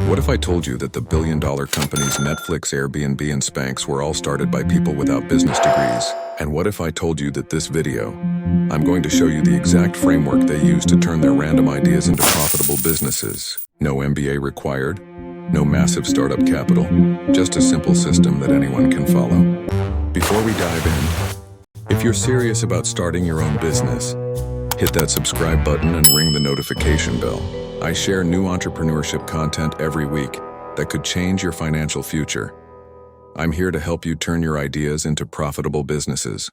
What if I told you that the billion-dollar companies Netflix, Airbnb, and Spanx were all started by people without business degrees? And what if I told you that this video, I'm going to show you the exact framework they use to turn their random ideas into profitable businesses? No MBA required, no massive startup capital, just a simple system that anyone can follow. Before we dive in, if you're serious about starting your own business, hit that subscribe button and ring the notification bell. I share new entrepreneurship content every week that could change your financial future. I'm here to help you turn your ideas into profitable businesses.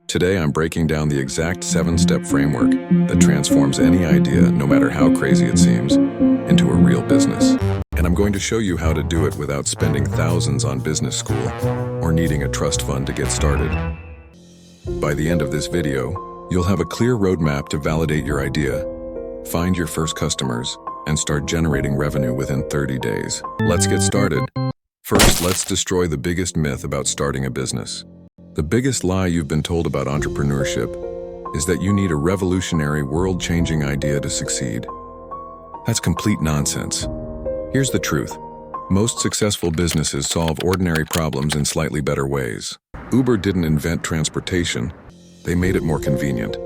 Today, I'm breaking down the exact 7-step framework that transforms any idea, no matter how crazy it seems, into a real business. And I'm going to show you how to do it without spending thousands on business school or needing a trust fund to get started. By the end of this video, you'll have a clear roadmap to validate your idea, find your first customers, and start generating revenue within 30 days. Let's get started. First, let's destroy the biggest myth about starting a business. The biggest lie you've been told about entrepreneurship is that you need a revolutionary, world-changing idea to succeed. That's complete nonsense. Here's the truth. Most successful businesses solve ordinary problems in slightly better ways. Uber didn't invent transportation, they made it more convenient.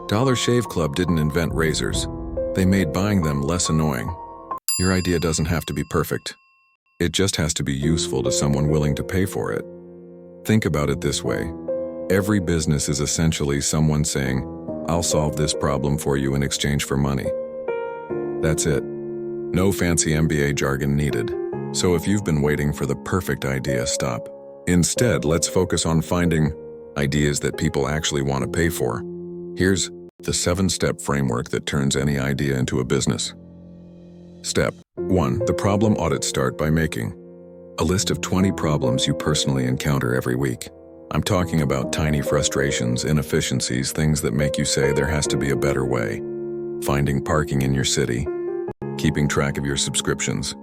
Dollar Shave Club didn't invent razors, they made buying them less annoying. Your idea doesn't have to be perfect. It just has to be useful to someone willing to pay for it. Think about it this way. Every business is essentially someone saying, "I'll solve this problem for you in exchange for money." That's it. No fancy MBA jargon needed. So if you've been waiting for the perfect idea, stop. Instead, let's focus on finding ideas that people actually want to pay for. Here's the 7-step framework that turns any idea into a business. Step 1. The problem audit. Start by making a list of 20 problems you personally encounter every week. I'm talking about tiny frustrations, inefficiencies, things that make you say there has to be a better way. Finding parking in your city, keeping track of your subscriptions,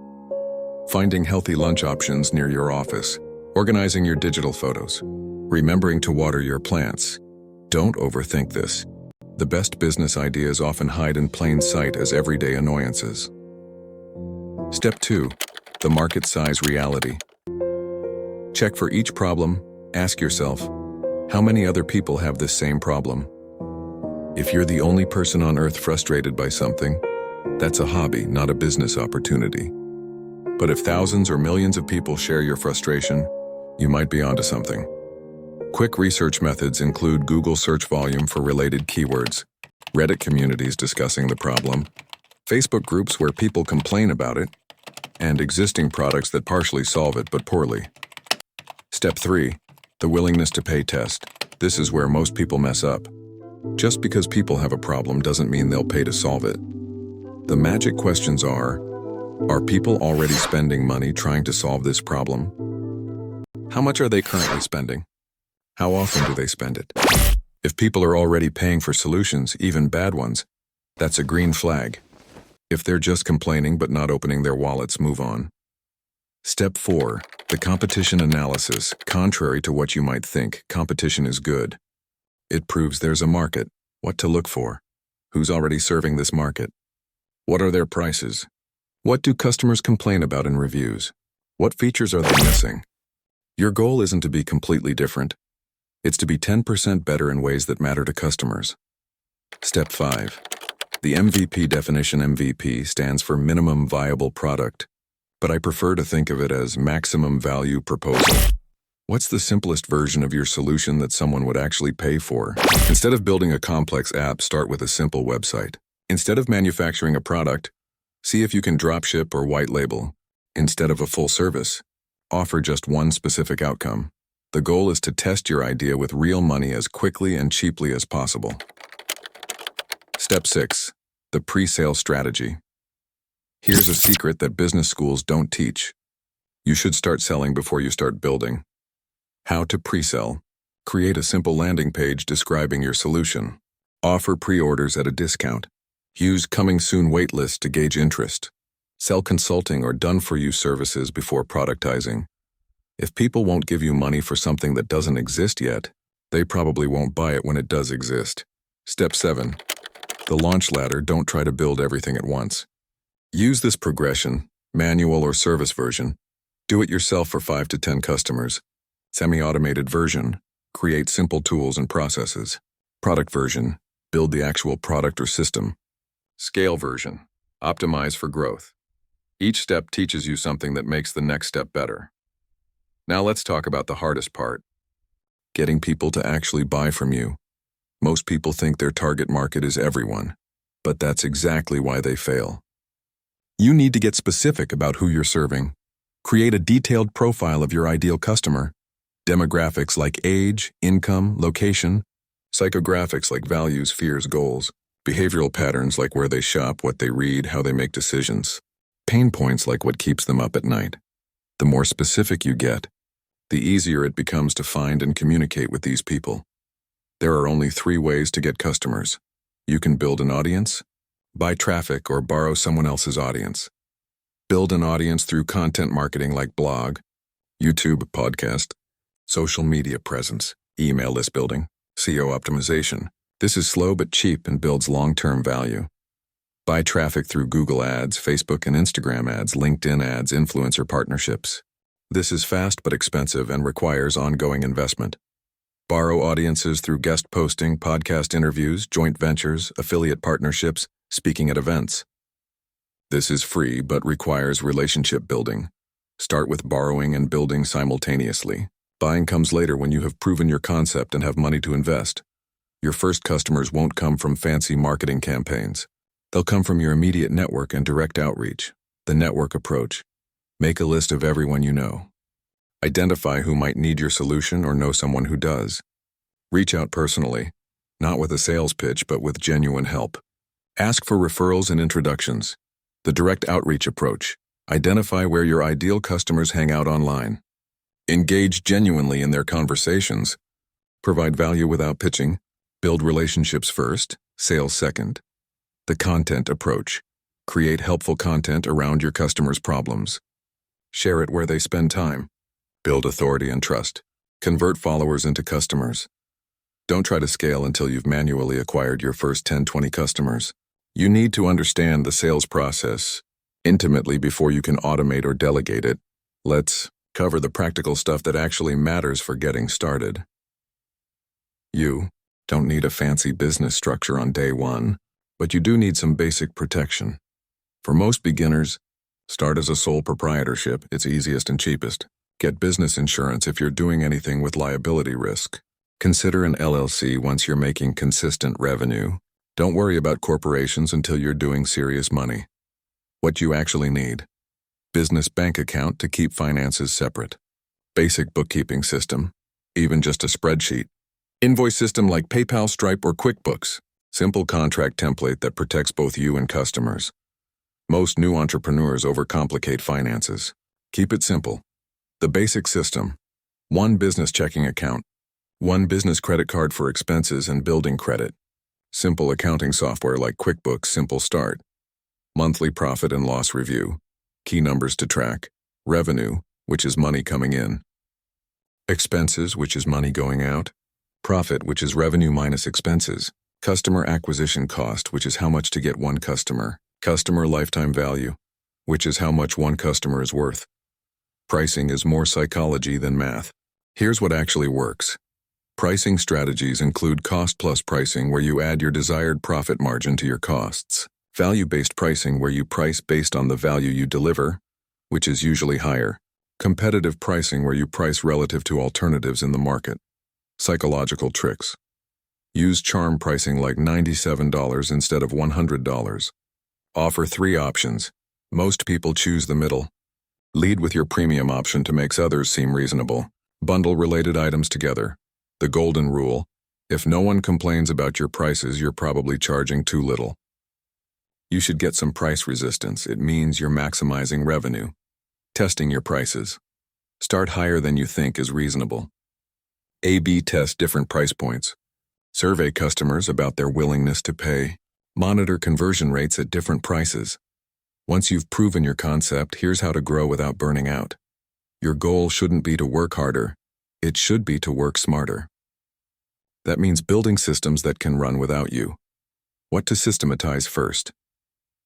finding healthy lunch options near your office, organizing your digital photos, remembering to water your plants. Don't overthink this. The best business ideas often hide in plain sight as everyday annoyances. Step 2. The market size reality. Check for each problem. Ask yourself, how many other people have this same problem? If you're the only person on earth frustrated by something, that's a hobby, not a business opportunity. But if thousands or millions of people share your frustration, you might be onto something. Quick research methods include Google search volume for related keywords, Reddit communities discussing the problem, Facebook groups where people complain about it, and existing products that partially solve it but poorly. Step 3. The willingness to pay test. This is where most people mess up. Just because people have a problem doesn't mean they'll pay to solve it. The magic questions are people already spending money trying to solve this problem? How much are they currently spending? How often do they spend it? If people are already paying for solutions, even bad ones, that's a green flag. If they're just complaining but not opening their wallets, move on. Step 4. The competition analysis. Contrary to what you might think, competition is good. It proves there's a market, what to look for, who's already serving this market, what are their prices, what do customers complain about in reviews, what features are they missing. Your goal isn't to be completely different. It's to be 10% better in ways that matter to customers. Step 5. The MVP definition. MVP stands for minimum viable product, but I prefer to think of it as maximum value proposal. What's the simplest version of your solution that someone would actually pay for? Instead of building a complex app, start with a simple website. Instead of manufacturing a product, see if you can drop ship or white label. Instead of a full service, offer just one specific outcome. The goal is to test your idea with real money as quickly and cheaply as possible. Step 6. The pre-sale strategy. Here's a secret that business schools don't teach. You should start selling before you start building. How to pre-sell. Create a simple landing page describing your solution. Offer pre-orders at a discount. Use coming soon waitlist to gauge interest. Sell consulting or done-for-you services before productizing. If people won't give you money for something that doesn't exist yet, they probably won't buy it when it does exist. Step 7. The launch ladder. Don't try to build everything at once. Use this progression. Manual or service version. Do it yourself for 5 to 10 customers. Semi-automated version. Create simple tools and processes. Product version. Build the actual product or system. Scale version. Optimize for growth. Each step teaches you something that makes the next step better. Now let's talk about the hardest part. Getting people to actually buy from you. Most people think their target market is everyone, but that's exactly why they fail. You need to get specific about who you're serving. Create a detailed profile of your ideal customer. Demographics like age, income, location. Psychographics like values, fears, goals. Behavioral patterns like where they shop, what they read, how they make decisions. Pain points like what keeps them up at night. The more specific you get, the easier it becomes to find and communicate with these people. There are only 3 ways to get customers. You can build an audience, buy traffic, or borrow someone else's audience. Build an audience through content marketing like blog, YouTube, podcast, social media presence, email list building, SEO optimization. This is slow but cheap and builds long-term value. Buy traffic through Google Ads, Facebook and Instagram ads, LinkedIn ads, influencer partnerships. This is fast but expensive and requires ongoing investment. Borrow audiences through guest posting, podcast interviews, joint ventures, affiliate partnerships, speaking at events. This is free but requires relationship building. Start with borrowing and building simultaneously. Buying comes later when you have proven your concept and have money to invest. Your first customers won't come from fancy marketing campaigns. They'll come from your immediate network and direct outreach. The network approach. Make a list of everyone you know. Identify who might need your solution or know someone who does. Reach out personally, not with a sales pitch but with genuine help. Ask for referrals and introductions. The direct outreach approach. Identify where your ideal customers hang out online. Engage genuinely in their conversations. Provide value without pitching. Build relationships first, sales second. The content approach. Create helpful content around your customers' problems. Share it where they spend time. Build authority and trust. Convert followers into customers. Don't try to scale until you've manually acquired your first 10-20 customers. You need to understand the sales process intimately before you can automate or delegate it. Let's cover the practical stuff that actually matters for getting started. You don't need a fancy business structure on day one, but you do need some basic protection. For most beginners, start as a sole proprietorship. It's easiest and cheapest. Get business insurance if you're doing anything with liability risk. Consider an LLC once you're making consistent revenue. Don't worry about corporations until you're doing serious money. What you actually need: business bank account to keep finances separate. Basic bookkeeping system, even just a spreadsheet. Invoice system like PayPal, Stripe, or QuickBooks. Simple contract template that protects both you and customers. Most new entrepreneurs overcomplicate finances. Keep it simple. The basic system: 1 business checking account, 1 business credit card for expenses and building credit. Simple accounting software like QuickBooks Simple Start. Monthly profit and loss review. Key numbers to track. Revenue, which is money coming in. Expenses, which is money going out. Profit, which is revenue minus expenses. Customer acquisition cost, which is how much to get 1 customer. Customer lifetime value, which is how much 1 customer is worth. Pricing is more psychology than math. Here's what actually works. Pricing strategies include cost-plus pricing, where you add your desired profit margin to your costs. Value-based pricing, where you price based on the value you deliver, which is usually higher. Competitive pricing, where you price relative to alternatives in the market. Psychological tricks. Use charm pricing like $97 instead of $100. Offer 3 options. Most people choose the middle. Lead with your premium option to make others seem reasonable. Bundle related items together. The golden rule: if no one complains about your prices, you're probably charging too little. You should get some price resistance. It means you're maximizing revenue. Testing your prices. Start higher than you think is reasonable. A/B test different price points. Survey customers about their willingness to pay. Monitor conversion rates at different prices. Once you've proven your concept, here's how to grow without burning out. Your goal shouldn't be to work harder. It should be to work smarter. That means building systems that can run without you. What to systematize first?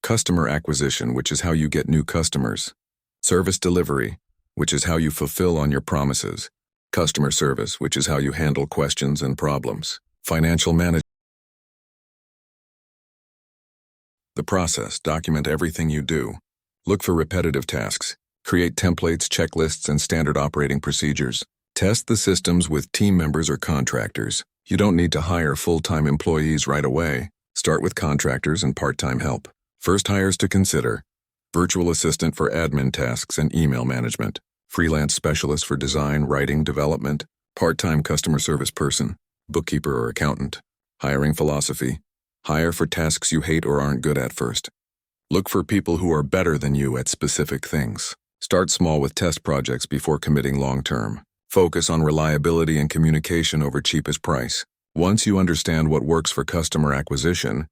Customer acquisition, which is how you get new customers. Service delivery, which is how you fulfill on your promises. Customer service, which is how you handle questions and problems. Financial management. The process, document everything you do. Look for repetitive tasks. Create templates, checklists, and standard operating procedures. Test the systems with team members or contractors. You don't need to hire full-time employees right away. Start with contractors and part-time help. First hires to consider: virtual assistant for admin tasks and email management, freelance specialist for design, writing, development, part-time customer service person, bookkeeper or accountant. Hiring philosophy: hire for tasks you hate or aren't good at first. Look for people who are better than you at specific things. Start small with test projects before committing long-term. Focus on reliability and communication over cheapest price. Once you understand what works for customer acquisition,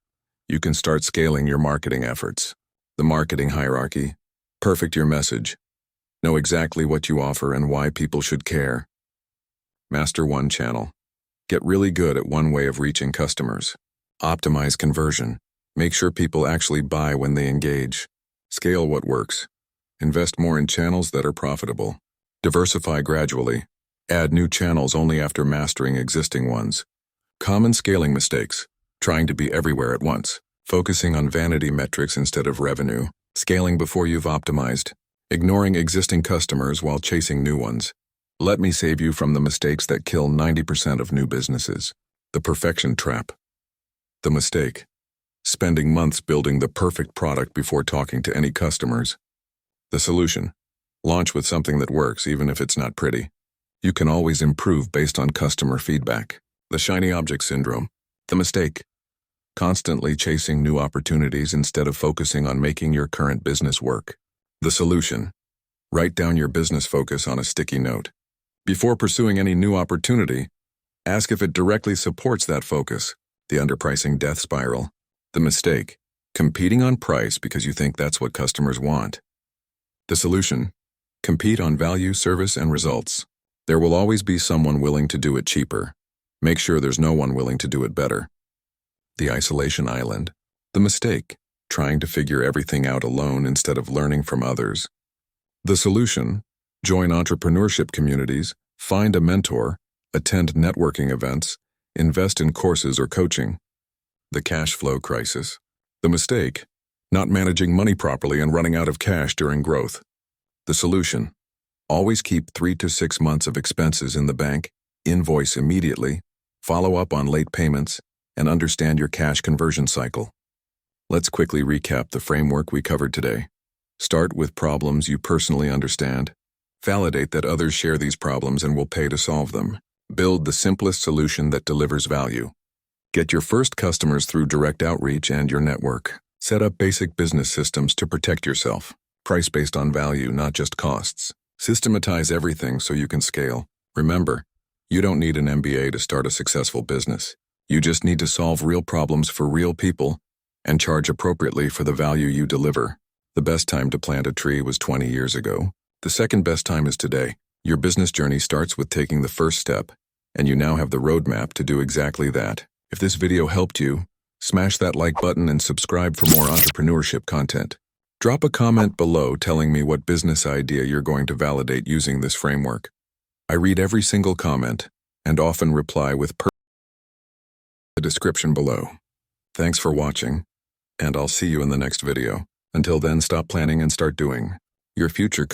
you can start scaling your marketing efforts. The marketing hierarchy: perfect your message. Know exactly what you offer and why people should care. Master one channel. Get really good at one way of reaching customers. Optimize conversion. Make sure people actually buy when they engage. Scale what works. Invest more in channels that are profitable. Diversify gradually. Add new channels only after mastering existing ones. Common scaling mistakes: trying to be everywhere at once, focusing on vanity metrics instead of revenue, scaling before you've optimized, ignoring existing customers while chasing new ones. Let me save you from the mistakes that kill 90% of new businesses. The perfection trap. The mistake: spending months building the perfect product before talking to any customers. The solution: launch with something that works even if it's not pretty. You can always improve based on customer feedback. The shiny object syndrome. The mistake: constantly chasing new opportunities instead of focusing on making your current business work. The solution: write down your business focus on a sticky note. Before pursuing any new opportunity, ask if it directly supports that focus. The underpricing death spiral. The mistake: competing on price because you think that's what customers want. The solution: compete on value, service, and results. There will always be someone willing to do it cheaper. Make sure there's no one willing to do it better. The isolation island. The mistake: trying to figure everything out alone instead of learning from others. The solution: join entrepreneurship communities, find a mentor, attend networking events, invest in courses or coaching. The cash flow crisis. The mistake: not managing money properly and running out of cash during growth. The solution: always keep 3 to 6 months of expenses in the bank, invoice immediately, follow up on late payments, and understand your cash conversion cycle. Let's quickly recap the framework we covered today. Start with problems you personally understand. Validate that others share these problems and will pay to solve them. Build the simplest solution that delivers value. Get your first customers through direct outreach and your network. Set up basic business systems to protect yourself. Price based on value, not just costs. Systematize everything so you can scale. Remember, you don't need an MBA to start a successful business. You just need to solve real problems for real people and charge appropriately for the value you deliver. The best time to plant a tree was 20 years ago. The second best time is today. Your business journey starts with taking the first step, and you now have the roadmap to do exactly that. If this video helped you, smash that like button and subscribe for more entrepreneurship content. Drop a comment below telling me what business idea you're going to validate using this framework. I read every single comment and often reply with the description below. Thanks for watching, and I'll see you in the next video. Until then, stop planning and start doing. Your future